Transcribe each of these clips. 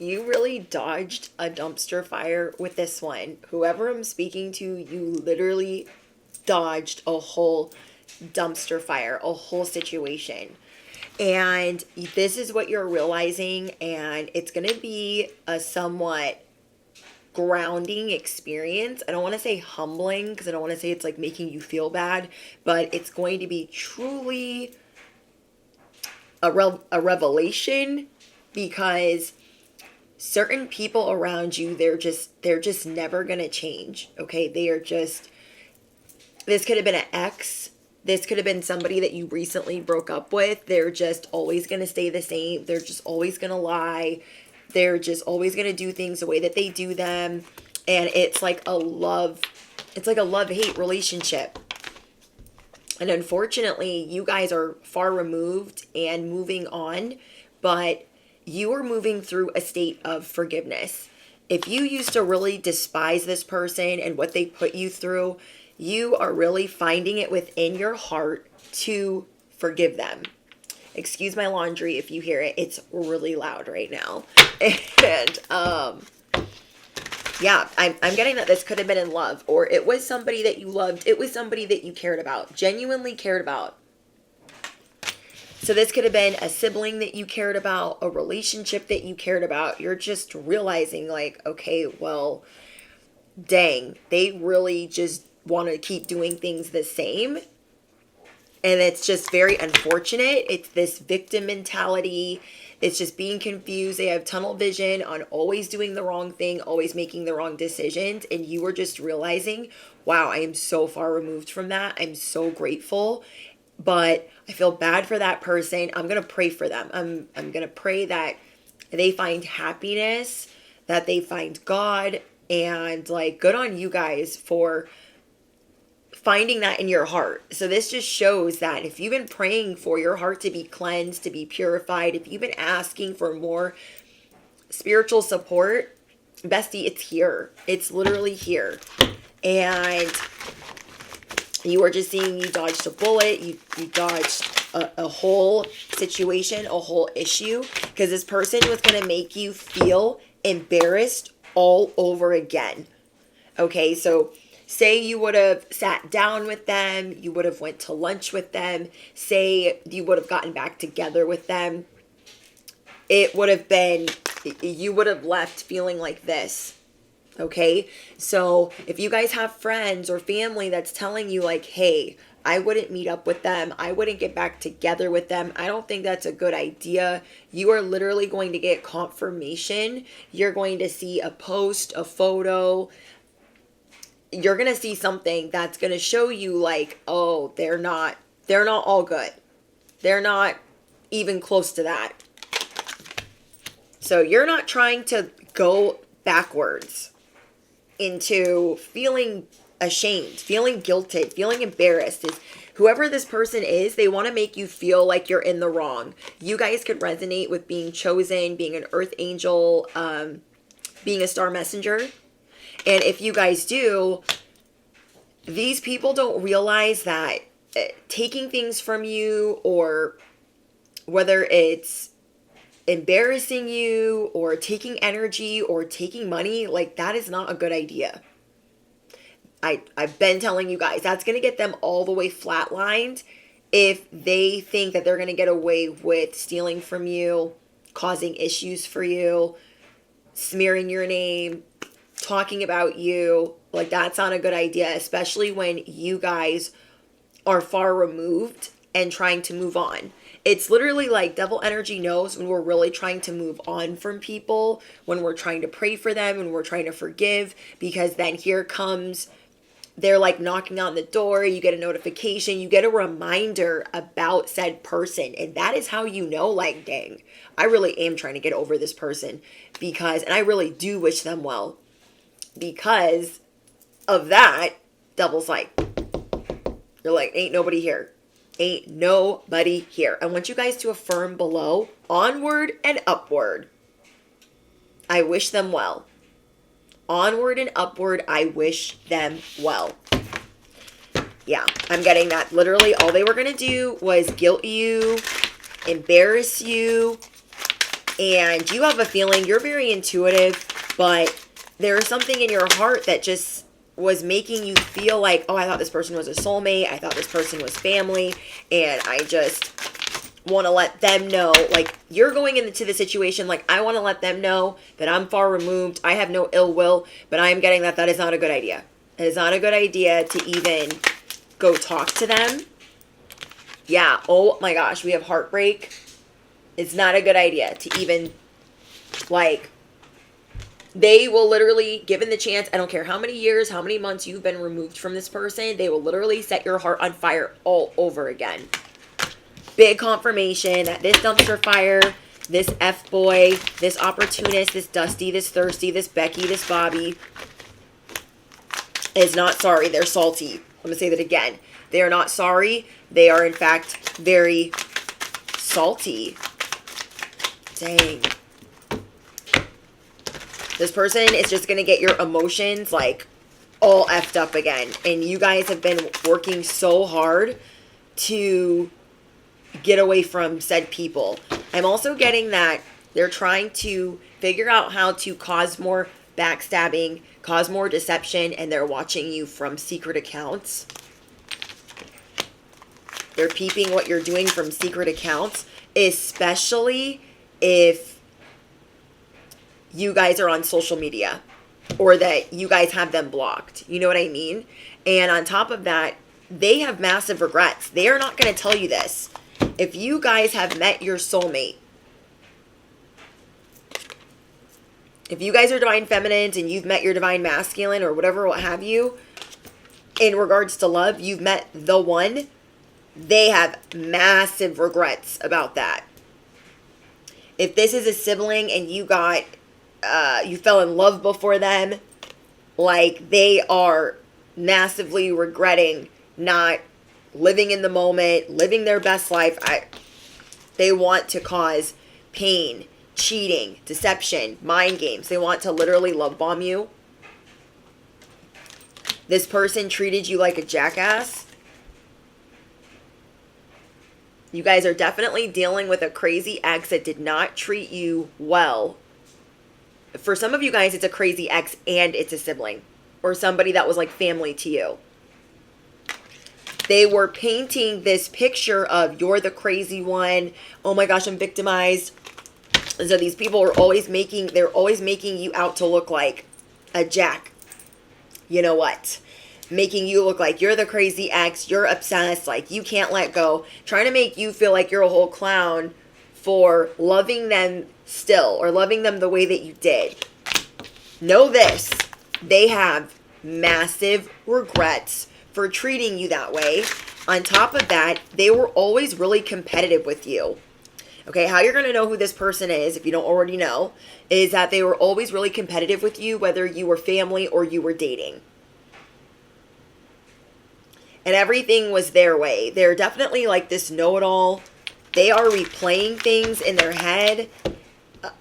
You really dodged a dumpster fire with this one. Whoever I'm speaking to, you literally dodged a whole dumpster fire, a whole situation. And this is what you're realizing, and it's going to be a somewhat grounding experience. I don't want to say humbling because I don't want to say it's like making you feel bad, but it's going to be truly a revelation because certain people around you, they're just never going to change. Okay? They are just, this could have been an ex. This could have been somebody that you recently broke up with. They're just always going to stay the same. They're just always going to lie. They're just always going to do things the way that they do them. And it's like a love-hate relationship. And unfortunately, you guys are far removed and moving on, but you are moving through a state of forgiveness. If you used to really despise this person and what they put you through, you are really finding it within your heart to forgive them. Excuse my laundry if you hear it. It's really loud right now. And yeah, I'm getting that this could have been in love, or it was somebody that you loved. It was somebody that you cared about, genuinely cared about. So this could have been a sibling that you cared about, a relationship that you cared about. You're just realizing like, okay, well, dang, they really just want to keep doing things the same. And it's just very unfortunate. It's this victim mentality. It's just being confused. They have tunnel vision on always doing the wrong thing, always making the wrong decisions. And you are just realizing, wow, I am so far removed from that. I'm so grateful. But I feel bad for that person. I'm going to pray for them. I'm going to pray that they find happiness, that they find God. And like, good on you guys for finding that in your heart. So this just shows that if you've been praying for your heart to be cleansed, to be purified, if you've been asking for more spiritual support, bestie, it's here. It's literally here. And you are just seeing you dodged a bullet. You dodged a whole situation, a whole issue, because this person was going to make you feel embarrassed all over again. Okay, so say you would have sat down with them, you would have went to lunch with them, say you would have gotten back together with them. It would have been, you would have left feeling like this. Okay, so if you guys have friends or family that's telling you like, hey, I wouldn't meet up with them, I wouldn't get back together with them, I don't think that's a good idea. You are literally going to get confirmation. You're going to see a post, a photo. You're going to see something that's going to show you like, oh, they're not all good. They're not even close to that. So you're not trying to go backwards into feeling ashamed, feeling guilted, feeling embarrassed. Is whoever this person is, they want to make you feel like you're in the wrong. You guys could resonate with being chosen, being an earth angel, being a star messenger. And if you guys do, these people don't realize that taking things from you, or whether it's embarrassing you or taking energy or taking money, like that is not a good idea. I've been telling you guys, that's going to get them all the way flatlined if they think that they're going to get away with stealing from you, causing issues for you, smearing your name, talking about you. Like that's not a good idea, especially when you guys are far removed and trying to move on. It's literally like devil energy knows when we're really trying to move on from people, when we're trying to pray for them, when we're trying to forgive, because then here comes, they're like knocking on the door, you get a notification, you get a reminder about said person. And that is how you know, like, dang, I really am trying to get over this person, because, and I really do wish them well. Because of that, devil's like, you're like, ain't nobody here. Ain't nobody here. I want you guys to affirm below, onward and upward. I wish them well. Onward and upward, I wish them well. Yeah, I'm getting that. Literally, all they were going to do was guilt you, embarrass you, And you have a feeling, you're very intuitive, but there's something in your heart that just was making you feel like, oh, I thought this person was a soulmate. I thought this person was family. And I just want to let them know, like, you're going into the situation like, I want to let them know that I'm far removed. I have no ill will, but I am getting that is not a good idea. It is not a good idea to even go talk to them. Yeah. Oh my gosh. We have heartbreak. It's not a good idea to even, like, they will literally, given the chance, I don't care how many years, how many months you've been removed from this person, they will literally set your heart on fire all over again. Big confirmation that this dumpster fire, this F-boy, this opportunist, this Dusty, this Thirsty, this Becky, this Bobby is not sorry. They're salty. I'm going to say that again. They are not sorry. They are, in fact, very salty. Dang. This person is just going to get your emotions, like, all effed up again. And you guys have been working so hard to get away from said people. I'm also getting that they're trying to figure out how to cause more backstabbing, cause more deception, and they're watching you from secret accounts. They're peeping what you're doing from secret accounts, especially if you guys are on social media or that you guys have them blocked. You know what I mean? And on top of that, they have massive regrets. They are not going to tell you this. If you guys have met your soulmate, if you guys are divine feminines and you've met your divine masculine or whatever, what have you, in regards to love, you've met the one, they have massive regrets about that. If this is a sibling and you got, you fell in love before them, like, they are massively regretting not living in the moment, living their best life. They want to cause pain, cheating, deception, mind games. They want to literally love bomb you. This person treated you like a jackass. You guys are definitely dealing with a crazy ex that did not treat you well. For some of you guys, it's a crazy ex and it's a sibling or somebody that was like family to you. They were painting this picture of, you're the crazy one. Oh my gosh, I'm victimized. And so these people are always making you out to look like a jack. You know what? Making you look like you're the crazy ex, you're obsessed, like you can't let go. Trying to make you feel like you're a whole clown for loving them still or loving them the way that you did. Know this, they have massive regrets for treating you that way. On top of that, they were always really competitive with you. Okay, how you're going to know who this person is, if you don't already know, is that they were always really competitive with you, whether you were family or you were dating. And everything was their way. They're definitely like this know-it-all. They are replaying things in their head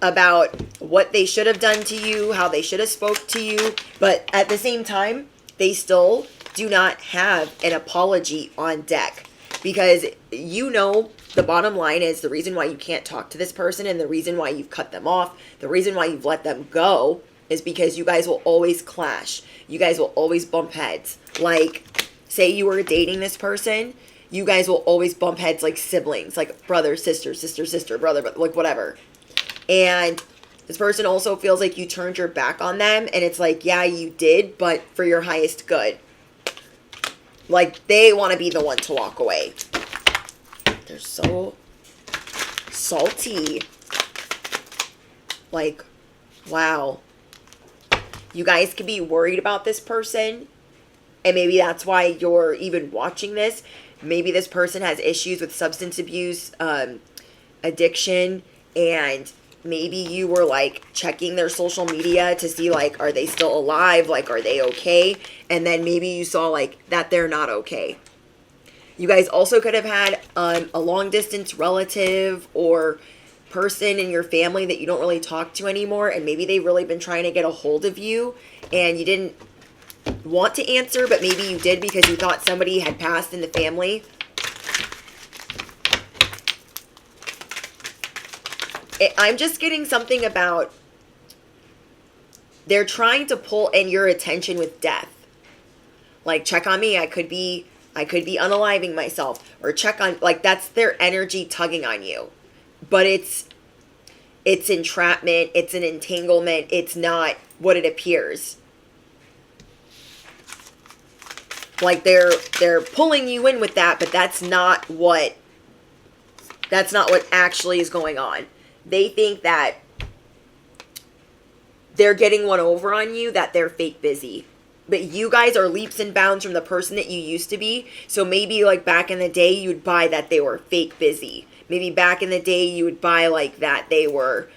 about what they should have done to you, how they should have spoke to you. But at the same time, they still do not have an apology on deck. Because you know the bottom line is the reason why you can't talk to this person and the reason why you've cut them off, the reason why you've let them go is because you guys will always clash. You guys will always bump heads. Like, say you were dating this person, you guys will always bump heads like siblings, like brother, sister, sister, sister, brother, but like whatever. And this person also feels like you turned your back on them, and it's like, yeah, you did, but for your highest good. Like, they want to be the one to walk away. They're so salty. Like, wow. You guys could be worried about this person. And maybe that's why you're even watching this. Maybe this person has issues with substance abuse, addiction, and maybe you were like checking their social media to see like, are they still alive? Like, are they okay? And then maybe you saw like that they're not okay. You guys also could have had a long distance relative or person in your family that you don't really talk to anymore. And maybe they've really been trying to get a hold of you and you didn't want to answer, but maybe you did because you thought somebody had passed in the family. I'm just getting something about they're trying to pull in your attention with death. Like, check on me. I could be unaliving myself, or check on, like, that's their energy tugging on you. But it's entrapment, it's an entanglement, it's not what it appears. Like, they're pulling you in with that, but that's not what actually is going on. They think that they're getting one over on you, that they're fake busy. But you guys are leaps and bounds from the person that you used to be. So maybe, like, back in the day, you'd buy that they were fake busy. Maybe back in the day, you would buy, like, that they were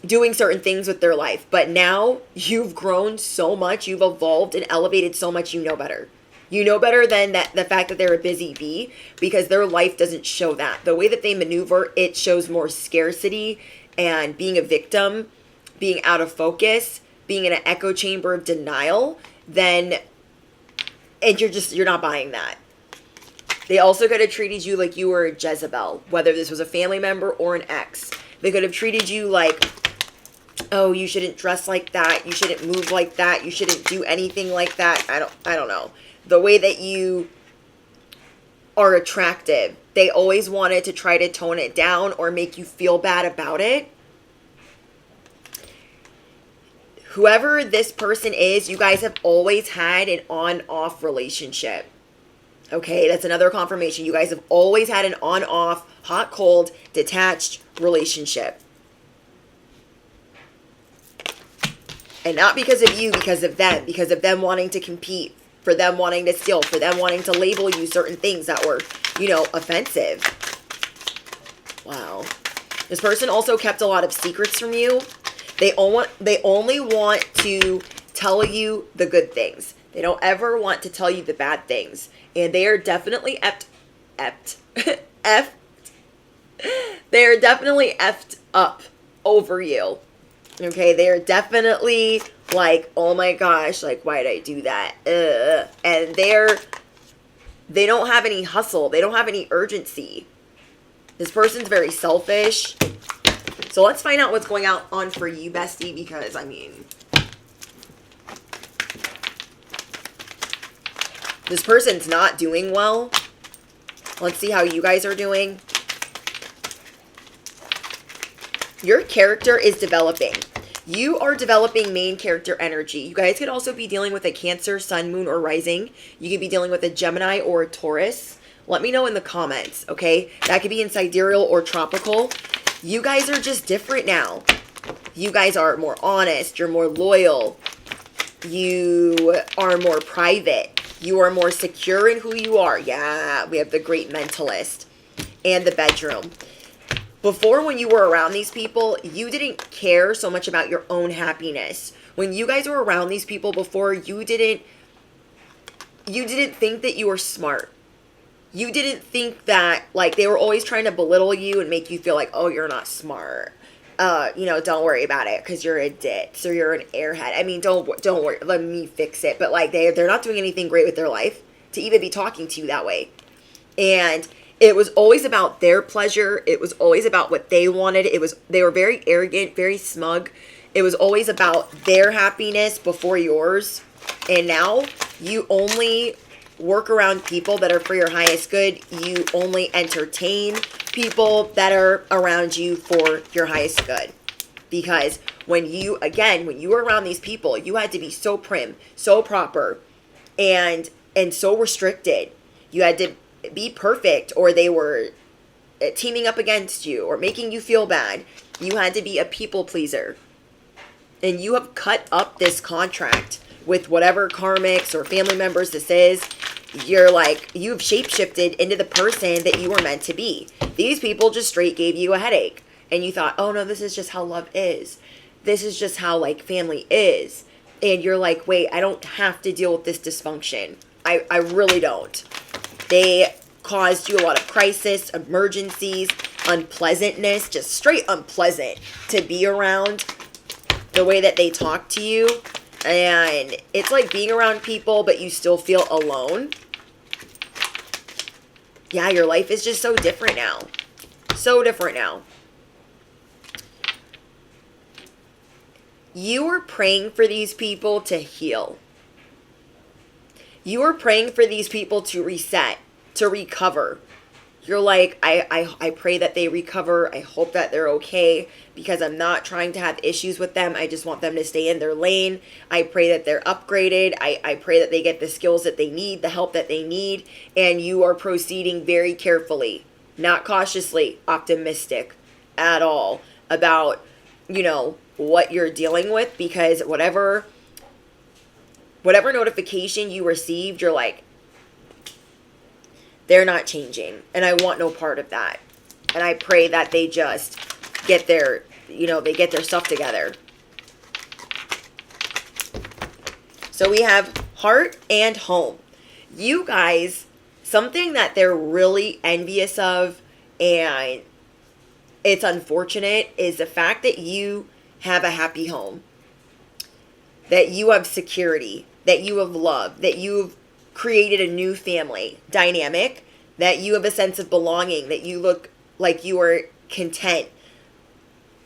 doing certain things with their life. But now, you've grown so much, you've evolved and elevated so much, you know better. You know better than the fact that they're a busy bee, because their life doesn't show that. The way that they maneuver, it shows more scarcity and being a victim, being out of focus, being in an echo chamber of denial, and you're not buying that. They also could have treated you like you were a Jezebel, whether this was a family member or an ex. They could have treated you like, oh, you shouldn't dress like that, you shouldn't move like that, you shouldn't do anything like that. I don't know. The way that you are attractive, they always wanted to try to tone it down or make you feel bad about it. Whoever this person is, you guys have always had an on-off relationship. Okay, that's another confirmation. You guys have always had an on-off, hot-cold, detached relationship. And not because of you, because of them wanting to compete, for them wanting to steal, for them wanting to label you certain things that were, offensive. Wow. This person also kept a lot of secrets from you. They only want to tell you the good things. They don't ever want to tell you the bad things. And they are definitely they are definitely effed up over you. Okay, they are definitely like, oh my gosh, like, why did I do that? And they don't have any hustle. They don't have any urgency. This person's very selfish. So let's find out what's going on for you, bestie, because, this person's not doing well. Let's see how you guys are doing. Your character is developing. You are developing main character energy. You guys could also be dealing with a Cancer, Sun, Moon, or Rising. You could be dealing with a Gemini or a Taurus. Let me know in the comments, okay? That could be in sidereal or tropical. You guys are just different now. You guys are more honest. You're more loyal. You are more private. You are more secure in who you are. Yeah, we have the Great Mentalist and the bedroom. Before, when you were around these people, you didn't care so much about your own happiness. When you guys were around these people before, you didn't think that you were smart. You didn't think that, like, they were always trying to belittle you and make you feel like, oh, you're not smart. Don't worry about it because you're a ditz or you're an airhead. Don't worry. Let me fix it. But, like, they're not doing anything great with their life to even be talking to you that way. And it was always about their pleasure. It was always about what they wanted. They were very arrogant, very smug. It was always about their happiness before yours. And now you only work around people that are for your highest good. You only entertain people that are around you for your highest good. Because when you were around these people, you had to be so prim, so proper, and so restricted. You had to be perfect, or they were teaming up against you or making you feel bad. You had to be a people pleaser. And you have cut up this contract with whatever karmics or family members this is. You've shapeshifted into the person that you were meant to be. These people just straight gave you a headache. And you thought, oh no, this is just how love is. This is just how, like, family is. And you're like, wait, I don't have to deal with this dysfunction. I really don't. They caused you a lot of crisis, emergencies, unpleasantness, just straight unpleasant to be around. The way that they talk to you. And it's like being around people, but you still feel alone. Yeah, your life is just so different now. So different now. You are praying for these people to heal. You are praying for these people to reset, to recover. You're like, I pray that they recover. I hope that they're okay, because I'm not trying to have issues with them. I just want them to stay in their lane. I pray that they're upgraded. I pray that they get the skills that they need, the help that they need. And you are proceeding very carefully, not cautiously optimistic at all about, what you're dealing with, because whatever notification you received, you're like, they're not changing, and I want no part of that. And I pray that they just get their, they get their stuff together. So we have heart and home. You guys, something that they're really envious of, and it's unfortunate, is the fact that you have a happy home, that you have security, that you have love, that you've created a new family dynamic, that you have a sense of belonging, that you look like you are content,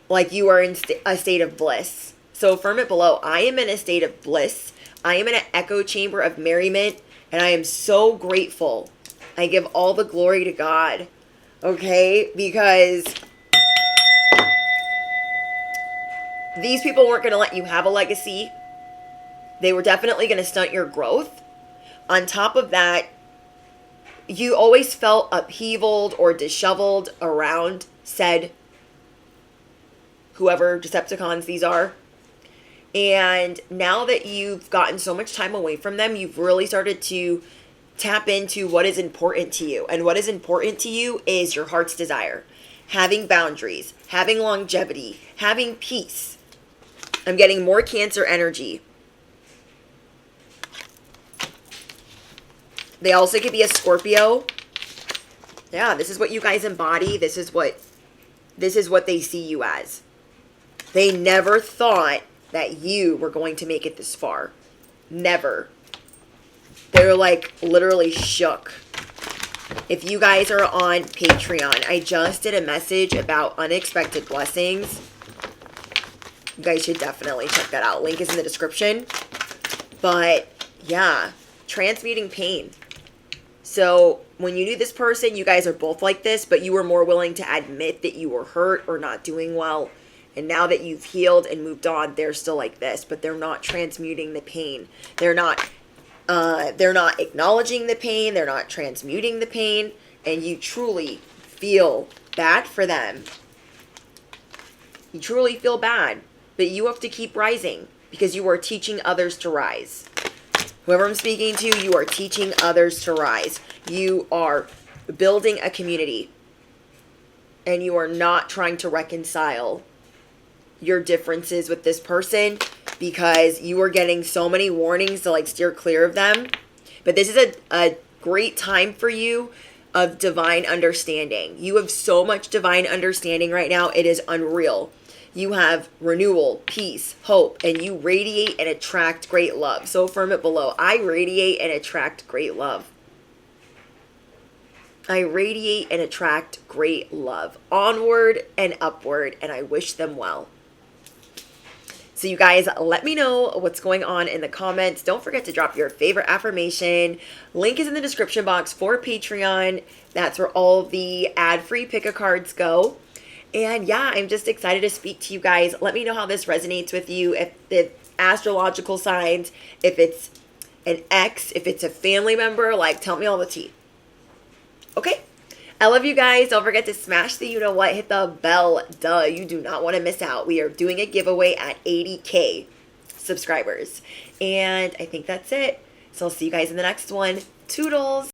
like you are in a state of bliss. So affirm it below. I am in a state of bliss. I am in an echo chamber of merriment, and I am so grateful. I give all the glory to God, okay? Because these people weren't going to let you have a legacy. They were definitely going to stunt your growth. On top of that, you always felt upheavaled or disheveled around said whoever Decepticons these are. And now that you've gotten so much time away from them, you've really started to tap into what is important to you. And what is important to you is your heart's desire. Having boundaries, having longevity, having peace. I'm getting more Cancer energy. They also could be a Scorpio. Yeah, this is what you guys embody. This is what they see you as. They never thought that you were going to make it this far. Never. They're like literally shook. If you guys are on Patreon, I just did a message about unexpected blessings. You guys should definitely check that out. Link is in the description. But yeah, transmuting pain. So when you knew this person, you guys are both like this, but you were more willing to admit that you were hurt or not doing well. And now that you've healed and moved on, they're still like this, but they're not transmuting the pain. They're not acknowledging the pain. They're not transmuting the pain. And you truly feel bad for them. You truly feel bad, but you have to keep rising because you are teaching others to rise. Whoever I'm speaking to, you are teaching others to rise. You are building a community. And you are not trying to reconcile your differences with this person because you are getting so many warnings to like steer clear of them. But this is a great time for you of divine understanding. You have so much divine understanding right now. It is unreal. You have renewal, peace, hope, and you radiate and attract great love. So affirm it below. I radiate and attract great love. I radiate and attract great love. Onward and upward, and I wish them well. So you guys, let me know what's going on in the comments. Don't forget to drop your favorite affirmation. Link is in the description box for Patreon. That's where all the ad-free pick-a-cards go. And yeah, I'm just excited to speak to you guys. Let me know how this resonates with you. If the astrological signs, if it's an ex, if it's a family member, like tell me all the tea. Okay? I love you guys. Don't forget to smash the you-know-what. Hit the bell. Duh. You do not want to miss out. We are doing a giveaway at 80K subscribers. And I think that's it. So I'll see you guys in the next one. Toodles.